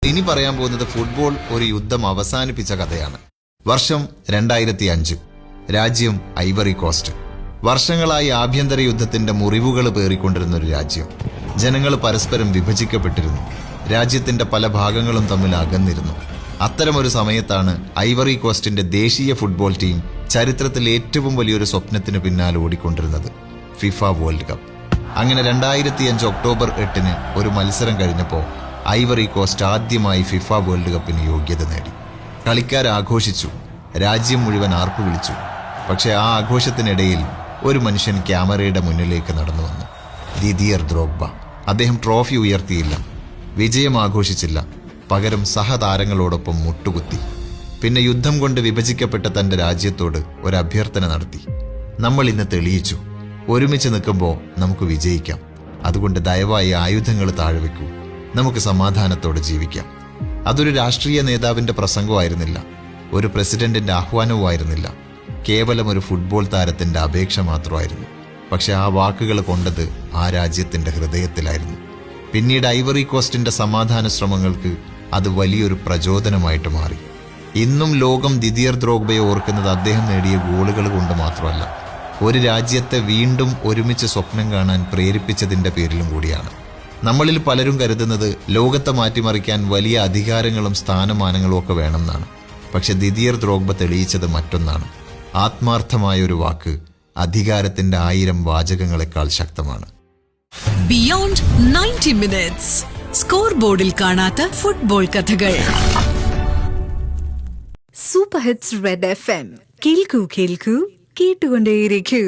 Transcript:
ഇനി പറയാൻ പോകുന്നത് ഫുട്ബോൾ ഒരു യുദ്ധം അവസാനിപ്പിച്ച കഥയാണ്. വർഷം 2005. രാജ്യം ഐവറി കോസ്റ്റ്. വർഷങ്ങളായി ആഭ്യന്തര യുദ്ധത്തിന്റെ മുറിവുകൾ പേറിക്കൊണ്ടിരുന്ന ഒരു രാജ്യം. ജനങ്ങൾ പരസ്പരം വിഭജിക്കപ്പെട്ടിരുന്നു. രാജ്യത്തിന്റെ പല ഭാഗങ്ങളും തമ്മിൽ അകന്നിരുന്നു. അത്തരമൊരു സമയത്താണ് ഐവറി കോസ്റ്റിന്റെ ദേശീയ ഫുട്ബോൾ ടീം ചരിത്രത്തിൽ ഏറ്റവും വലിയൊരു സ്വപ്നത്തിന് പിന്നാലെ ഓടിക്കൊണ്ടിരുന്നത്, ഫിഫ വേൾഡ് കപ്പ്. അങ്ങനെ 2005 ഒക്ടോബർ 8 ഒരു മത്സരം കഴിഞ്ഞപ്പോൾ ഐവറി കോസ്റ്റ് ആദ്യമായി ഫിഫ വേൾഡ് കപ്പിന് യോഗ്യത നേടി. കളിക്കാർ ആഘോഷിച്ചു, രാജ്യം മുഴുവൻ ആർപ്പു വിളിച്ചു. പക്ഷെ ആ ആഘോഷത്തിനിടയിൽ ഒരു മനുഷ്യൻ ക്യാമറയുടെ മുന്നിലേക്ക് നടന്നു വന്നു. ദിദിയർ ദ്രോഗ്ബ. അദ്ദേഹം ട്രോഫി ഉയർത്തിയില്ല, വിജയം ആഘോഷിച്ചില്ല, പകരം സഹതാരങ്ങളോടൊപ്പം മുട്ടുകുത്തി. പിന്നെ യുദ്ധം കൊണ്ട് വിഭജിക്കപ്പെട്ട തന്റെ രാജ്യത്തോട് ഒരു അഭ്യർത്ഥന നടത്തി. നമ്മൾ ഇന്ന് തെളിയിച്ചു, ഒരുമിച്ച് നിൽക്കുമ്പോൾ നമുക്ക് വിജയിക്കാം. അതുകൊണ്ട് ദയവായി ആയുധങ്ങൾ താഴ്വെക്കൂ, നമുക്ക് സമാധാനത്തോടെ ജീവിക്കാം. അതൊരു രാഷ്ട്രീയ നേതാവിന്റെ പ്രസംഗമായിരുന്നില്ല, ഒരു പ്രസിഡന്റിന്റെ ആഹ്വാനവുമായിരുന്നില്ല, കേവലം ഒരു ഫുട്ബോൾ താരത്തിന്റെ അപേക്ഷ മാത്രമായിരുന്നു. പക്ഷെ ആ വാക്കുകൾ കൊണ്ടത് ആ രാജ്യത്തിന്റെ ഹൃദയത്തിലായിരുന്നു. പിന്നീട് ഐവറി കോസ്റ്റിന്റെ സമാധാന ശ്രമങ്ങൾക്ക് അത് വലിയൊരു പ്രചോദനമായിട്ട് മാറി. ഇന്നും ലോകം ദിദിയർ ദ്രോഗ്ബയെ ഓർക്കുന്നത് അദ്ദേഹം നേടിയ ഗോളുകൾ കൊണ്ട് മാത്രമല്ല, ഒരു രാജ്യത്തെ വീണ്ടും ഒരുമിച്ച് സ്വപ്നം കാണാൻ പ്രേരിപ്പിച്ചതിന്റെ പേരിലും കൂടിയാണ്. നമ്മളിൽ പലരും കരുതുന്നത് ലോകത്തെ മാറ്റിമറിക്കാൻ വലിയ അധികാരങ്ങളും സ്ഥാനമാനങ്ങളും ഒക്കെ വേണമെന്നാണ്. പക്ഷെ ദിദിയർ ദ്രോഗ്ബ തെളിയിച്ചത് മറ്റൊന്നാണ്. ആത്മാർത്ഥമായ ഒരു വാക്ക് അധികാരത്തിന്റെ 1000 വാചകങ്ങളെക്കാൾ ശക്തമാണ്. Beyond 90 minutes. സ്കോർ ബോർഡിൽ കാണാത്ത ഫുട്ബോൾ കഥകൾ. Super hits red FM. കേൾക്കൂ കേൾക്കൂ, കേട്ടുകൊണ്ടേയിരിക്കൂ.